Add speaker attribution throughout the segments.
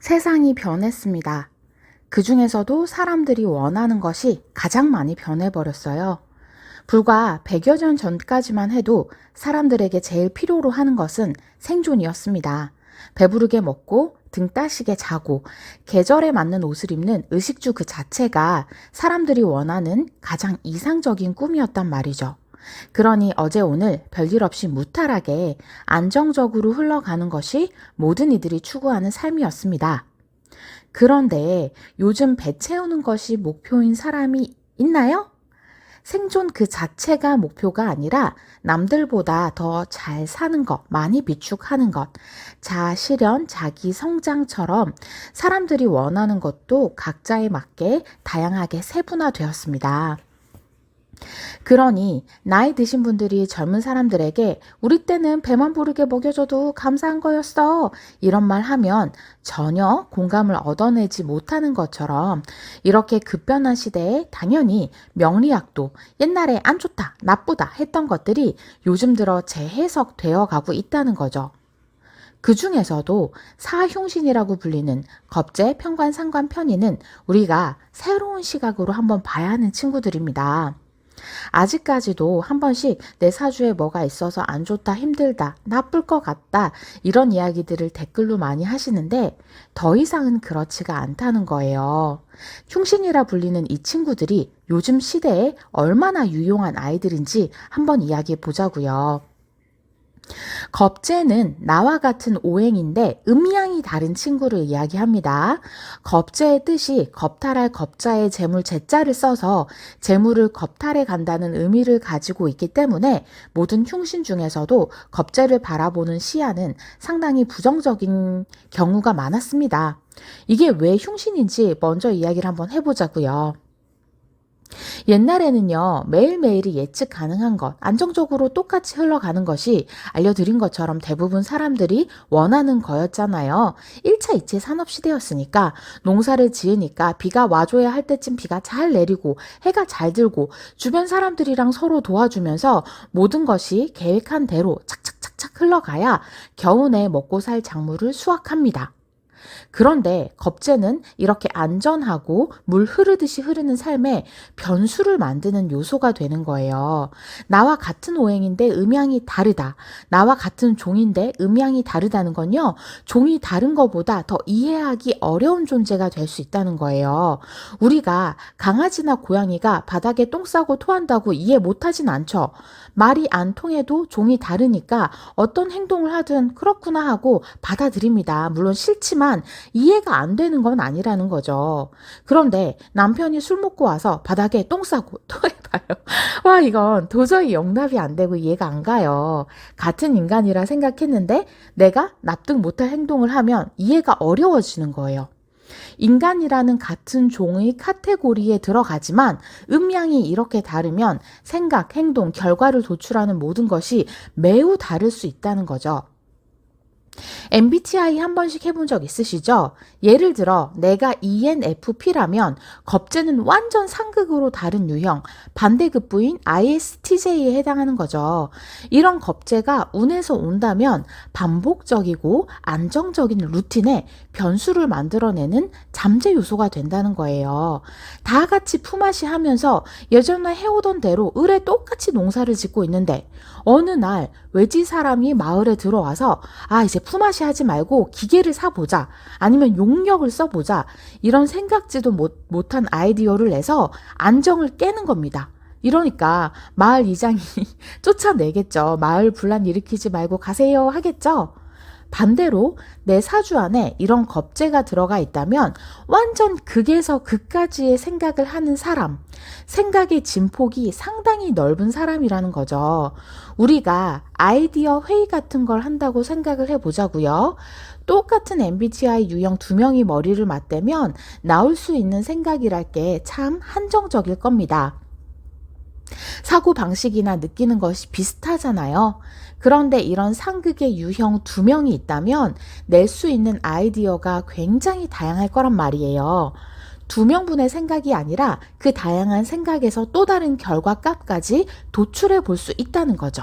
Speaker 1: 세상이 변했습니다. 그 중에서도 사람들이 원하는 것이 가장 많이 변해버렸어요. 불과 100여 년 전까지만 해도 사람들에게 제일 필요로 하는 것은 생존이었습니다. 배부르게 먹고 등 따시게 자고 계절에 맞는 옷을 입는 의식주 그 자체가 사람들이 원하는 가장 이상적인 꿈이었단 말이죠. 그러니 어제 오늘 별일 없이 무탈하게 안정적으로 흘러가는 것이 모든 이들이 추구하는 삶이었습니다. 그런데 요즘 배 채우는 것이 목표인 사람이 있나요? 생존 그 자체가 목표가 아니라 남들보다 더 잘 사는 것, 많이 비축하는 것, 자아 실현, 자기 성장처럼 사람들이 원하는 것도 각자에 맞게 다양하게 세분화되었습니다. 그러니 나이 드신 분들이 젊은 사람들에게 우리 때는 배만 부르게 먹여줘도 감사한 거였어 이런 말 하면 전혀 공감을 얻어내지 못하는 것처럼 이렇게 급변한 시대에 당연히 명리학도 옛날에 안 좋다, 나쁘다 했던 것들이 요즘 들어 재해석되어 가고 있다는 거죠. 그 중에서도 사흉신이라고 불리는 겁재, 편관, 상관, 편의는 우리가 새로운 시각으로 한번 봐야 하는 친구들입니다. 아직까지도 한 번씩 내 사주에 뭐가 있어서 안 좋다, 힘들다, 나쁠 것 같다 이런 이야기들을 댓글로 많이 하시는데 더 이상은 그렇지가 않다는 거예요. 흉신이라 불리는 이 친구들이 요즘 시대에 얼마나 유용한 아이들인지 한번 이야기해 보자고요. 겁재는 나와 같은 오행인데 음양이 다른 친구를 이야기합니다. 겁재의 뜻이 겁탈할 겁자의 재물 재자를 써서 재물을 겁탈해 간다는 의미를 가지고 있기 때문에 모든 흉신 중에서도 겁재를 바라보는 시야는 상당히 부정적인 경우가 많았습니다. 이게 왜 흉신인지 먼저 이야기를 한번 해보자고요. 옛날에는요, 매일매일이 예측 가능한 것, 안정적으로 똑같이 흘러가는 것이 알려드린 것처럼 대부분 사람들이 원하는 거였잖아요. 1차, 2차 산업시대였으니까 농사를 지으니까 비가 와줘야 할 때쯤 비가 잘 내리고 해가 잘 들고 주변 사람들이랑 서로 도와주면서 모든 것이 계획한 대로 착착착착 흘러가야 겨우내 먹고 살 작물을 수확합니다. 그런데 겁재는 이렇게 안전하고 물 흐르듯이 흐르는 삶에 변수를 만드는 요소가 되는 거예요. 나와 같은 오행인데 음양이 다르다. 나와 같은 종인데 음양이 다르다는 건요. 종이 다른 것보다 더 이해하기 어려운 존재가 될 수 있다는 거예요. 우리가 강아지나 고양이가 바닥에 똥 싸고 토한다고 이해 못하진 않죠. 말이 안 통해도 종이 다르니까 어떤 행동을 하든 그렇구나 하고 받아들입니다. 물론 싫지만 이해가 안 되는 건 아니라는 거죠. 그런데 남편이 술 먹고 와서 바닥에 똥 싸고 토해봐요. 와, 이건 도저히 용납이 안 되고 이해가 안 가요. 같은 인간이라 생각했는데 내가 납득 못할 행동을 하면 이해가 어려워지는 거예요. 인간이라는 같은 종의 카테고리에 들어가지만 음양이 이렇게 다르면 생각, 행동, 결과를 도출하는 모든 것이 매우 다를 수 있다는 거죠. MBTI 한 번씩 해본 적 있으시죠? 예를 들어 내가 ENFP라면 겁재는 완전 상극으로 다른 유형, 반대급부인 ISTJ에 해당하는 거죠. 이런 겁재가 운에서 온다면 반복적이고 안정적인 루틴에 변수를 만들어내는 잠재 요소가 된다는 거예요. 다 같이 품앗이 하면서 예전에 해오던 대로 을에 똑같이 농사를 짓고 있는데 어느 날 외지 사람이 마을에 들어와서 이제 품앗이 하지 말고 기계를 사보자. 아니면 용력을 써보자. 이런 생각지도 못한 아이디어를 내서 안정을 깨는 겁니다. 이러니까 마을 이장이 쫓아내겠죠. 마을 분란 일으키지 말고 가세요 하겠죠. 반대로 내 사주 안에 이런 겁재가 들어가 있다면 완전 극에서 극까지의 생각을 하는 사람, 생각의 진폭이 상당히 넓은 사람이라는 거죠. 우리가 아이디어 회의 같은 걸 한다고 생각을 해보자고요. 똑같은 MBTI 유형 2명이 머리를 맞대면 나올 수 있는 생각이랄 게 참 한정적일 겁니다. 사고 방식이나 느끼는 것이 비슷하잖아요. 그런데 이런 상극의 유형 2명이 있다면 낼 수 있는 아이디어가 굉장히 다양할 거란 말이에요. 2명분의 생각이 아니라 그 다양한 생각에서 또 다른 결과값까지 도출해 볼 수 있다는 거죠.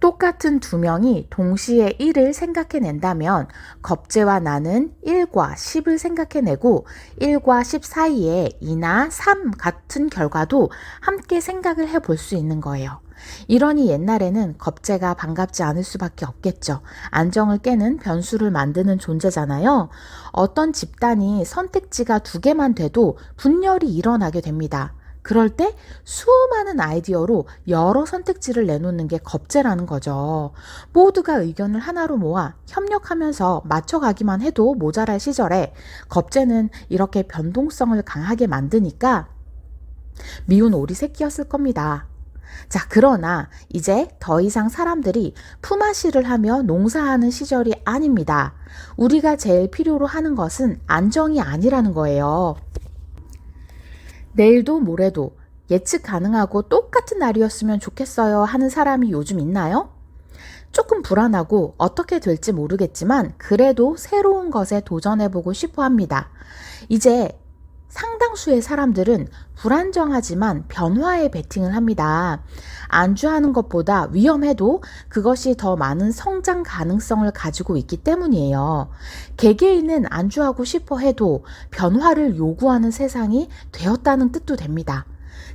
Speaker 1: 똑같은 두 명이 동시에 1을 생각해낸다면 겁재와 나는 1과 10을 생각해내고 1과 10 사이에 2나 3 같은 결과도 함께 생각을 해볼 수 있는 거예요. 이러니 옛날에는 겁재가 반갑지 않을 수밖에 없겠죠. 안정을 깨는 변수를 만드는 존재잖아요. 어떤 집단이 선택지가 2개만 돼도 분열이 일어나게 됩니다. 그럴 때 수많은 아이디어로 여러 선택지를 내놓는 게 겁재라는 거죠. 모두가 의견을 하나로 모아 협력하면서 맞춰가기만 해도 모자랄 시절에 겁재는 이렇게 변동성을 강하게 만드니까 미운 오리 새끼였을 겁니다. 자, 그러나 이제 더 이상 사람들이 품앗이를 하며 농사하는 시절이 아닙니다. 우리가 제일 필요로 하는 것은 안정이 아니라는 거예요. 내일도 모레도 예측 가능하고 똑같은 날이었으면 좋겠어요 하는 사람이 요즘 있나요? 조금 불안하고 어떻게 될지 모르겠지만 그래도 새로운 것에 도전해보고 싶어 합니다. 이제 상당수의 사람들은 불안정하지만 변화에 베팅을 합니다. 안주하는 것보다 위험해도 그것이 더 많은 성장 가능성을 가지고 있기 때문이에요. 개개인은 안주하고 싶어 해도 변화를 요구하는 세상이 되었다는 뜻도 됩니다.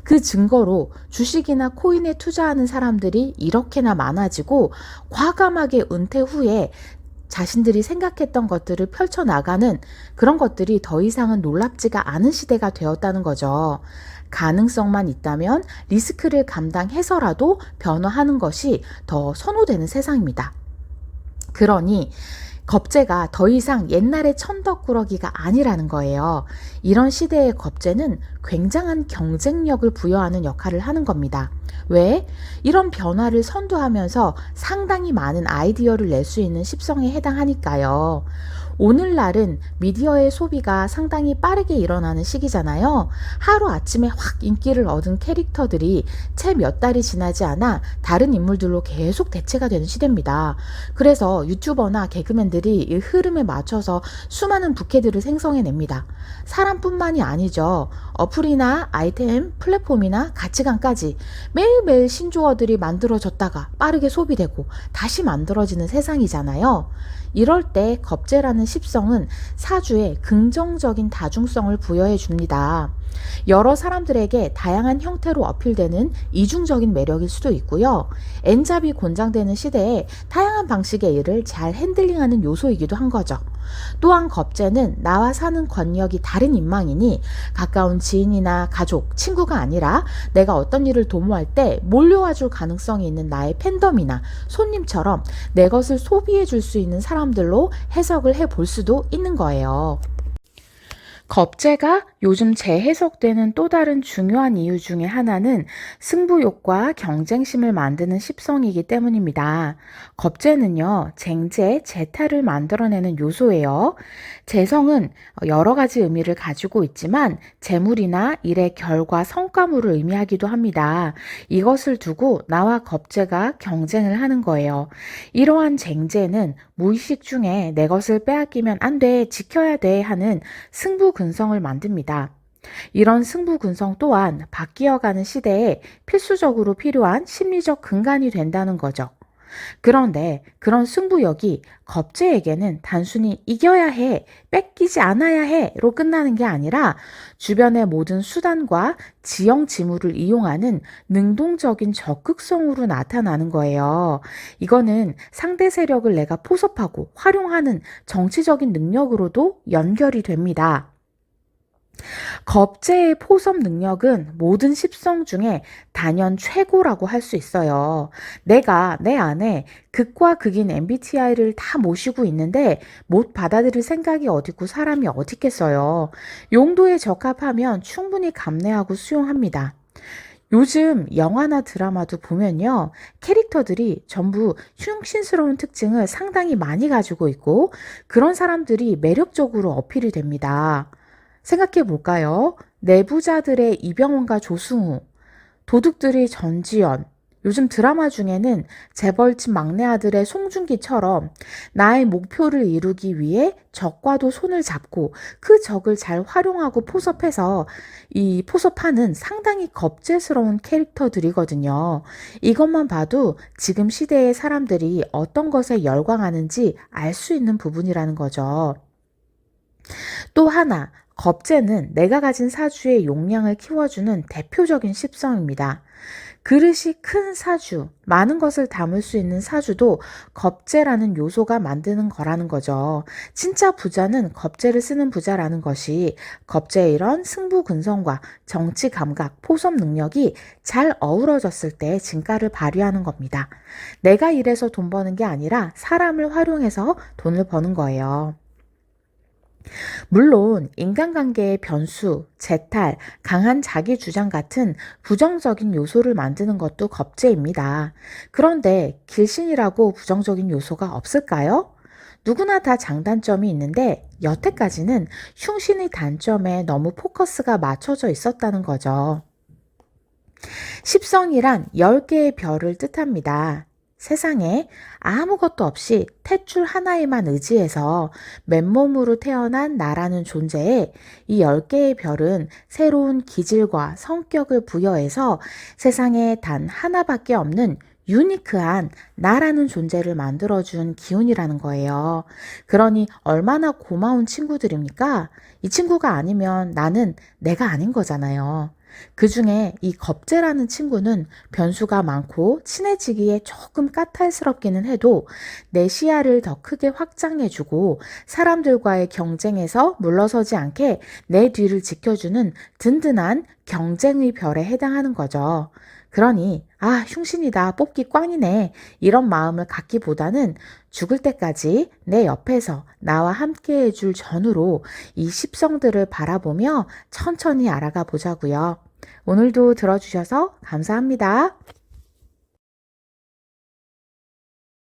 Speaker 1: 그 증거로 주식이나 코인에 투자하는 사람들이 이렇게나 많아지고 과감하게 은퇴 후에 자신들이 생각했던 것들을 펼쳐나가는 그런 것들이 더 이상은 놀랍지가 않은 시대가 되었다는 거죠. 가능성만 있다면 리스크를 감당해서라도 변화하는 것이 더 선호되는 세상입니다. 그러니 겁재가 더 이상 옛날의 천덕꾸러기가 아니라는 거예요. 이런 시대의 겁재는 굉장한 경쟁력을 부여하는 역할을 하는 겁니다. 왜? 이런 변화를 선도하면서 상당히 많은 아이디어를 낼 수 있는 습성에 해당하니까요. 오늘날은 미디어의 소비가 상당히 빠르게 일어나는 시기잖아요. 하루아침에 확 인기를 얻은 캐릭터들이 채 몇 달이 지나지 않아 다른 인물들로 계속 대체가 되는 시대입니다. 그래서 유튜버나 개그맨들이 이 흐름에 맞춰서 수많은 부캐들을 생성해냅니다. 사람뿐만이 아니죠. 어플이나 아이템, 플랫폼이나 가치관까지 매일매일 신조어들이 만들어졌다가 빠르게 소비되고 다시 만들어지는 세상이잖아요. 이럴 때 겁재라는 습성은 사주에 긍정적인 다중성을 부여해 줍니다. 여러 사람들에게 다양한 형태로 어필되는 이중적인 매력일 수도 있고요. N잡이 권장되는 시대에 다양한 방식의 일을 잘 핸들링하는 요소이기도 한 거죠. 또한 겁재는 나와 사는 권력이 다른 인망이니 가까운 지인이나 가족, 친구가 아니라 내가 어떤 일을 도모할 때 몰려와 줄 가능성이 있는 나의 팬덤이나 손님처럼 내 것을 소비해 줄 수 있는 사람들로 해석을 해볼 수도 있는 거예요. 겁재가 요즘 재해석되는 또 다른 중요한 이유 중에 하나는 승부욕과 경쟁심을 만드는 습성이기 때문입니다. 겁재는요, 쟁제, 재탈을 만들어내는 요소예요. 재성은 여러 가지 의미를 가지고 있지만 재물이나 일의 결과, 성과물을 의미하기도 합니다. 이것을 두고 나와 겁재가 경쟁을 하는 거예요. 이러한 쟁제는 무의식 중에 내 것을 빼앗기면 안 돼, 지켜야 돼 하는 승부 근성을 만듭니다. 이런 승부 근성 또한 바뀌어가는 시대에 필수적으로 필요한 심리적 근간이 된다는 거죠. 그런데 그런 승부욕이 겁재에게는 단순히 이겨야 해, 뺏기지 않아야 해로 끝나는 게 아니라 주변의 모든 수단과 지형 지물을 이용하는 능동적인 적극성으로 나타나는 거예요. 이거는 상대 세력을 내가 포섭하고 활용하는 정치적인 능력으로도 연결이 됩니다. 겁재의 포섭 능력은 모든 습성 중에 단연 최고라고 할 수 있어요. 내가 내 안에 극과 극인 MBTI를 다 모시고 있는데 못 받아들일 생각이 어딨고 사람이 어딨겠어요. 용도에 적합하면 충분히 감내하고 수용합니다. 요즘 영화나 드라마도 보면요, 캐릭터들이 전부 흉신스러운 특징을 상당히 많이 가지고 있고 그런 사람들이 매력적으로 어필이 됩니다. 생각해 볼까요? 내부자들의 이병헌과 조승우, 도둑들의 전지현, 요즘 드라마 중에는 재벌집 막내 아들의 송중기처럼 나의 목표를 이루기 위해 적과도 손을 잡고 그 적을 잘 활용하고 포섭해서 이 포섭하는 상당히 겁재스러운 캐릭터들이거든요. 이것만 봐도 지금 시대의 사람들이 어떤 것에 열광하는지 알 수 있는 부분이라는 거죠. 또 하나, 겁재는 내가 가진 사주의 용량을 키워주는 대표적인 습성입니다. 그릇이 큰 사주, 많은 것을 담을 수 있는 사주도 겁재라는 요소가 만드는 거라는 거죠. 진짜 부자는 겁재를 쓰는 부자라는 것이 겁재의 이런 승부근성과 정치 감각, 포섭 능력이 잘 어우러졌을 때 진가를 발휘하는 겁니다. 내가 일해서 돈 버는 게 아니라 사람을 활용해서 돈을 버는 거예요. 물론 인간관계의 변수, 재탈, 강한 자기 주장 같은 부정적인 요소를 만드는 것도 겁재입니다. 그런데 길신이라고 부정적인 요소가 없을까요? 누구나 다 장단점이 있는데 여태까지는 흉신의 단점에 너무 포커스가 맞춰져 있었다는 거죠. 십성이란 10개의 별을 뜻합니다. 세상에 아무것도 없이 탯줄 하나에만 의지해서 맨몸으로 태어난 나라는 존재에 이 10개의 별은 새로운 기질과 성격을 부여해서 세상에 단 하나밖에 없는 유니크한 나라는 존재를 만들어준 기운이라는 거예요. 그러니 얼마나 고마운 친구들입니까? 이 친구가 아니면 나는 내가 아닌 거잖아요. 그 중에 이 겁재라는 친구는 변수가 많고 친해지기에 조금 까탈스럽기는 해도 내 시야를 더 크게 확장해주고 사람들과의 경쟁에서 물러서지 않게 내 뒤를 지켜주는 든든한 경쟁의 별에 해당하는 거죠. 그러니 흉신이다, 뽑기 꽝이네, 이런 마음을 갖기보다는 죽을 때까지 내 옆에서 나와 함께 해줄 전우로 이 십성들을 바라보며 천천히 알아가 보자고요. 오늘도 들어주셔서 감사합니다.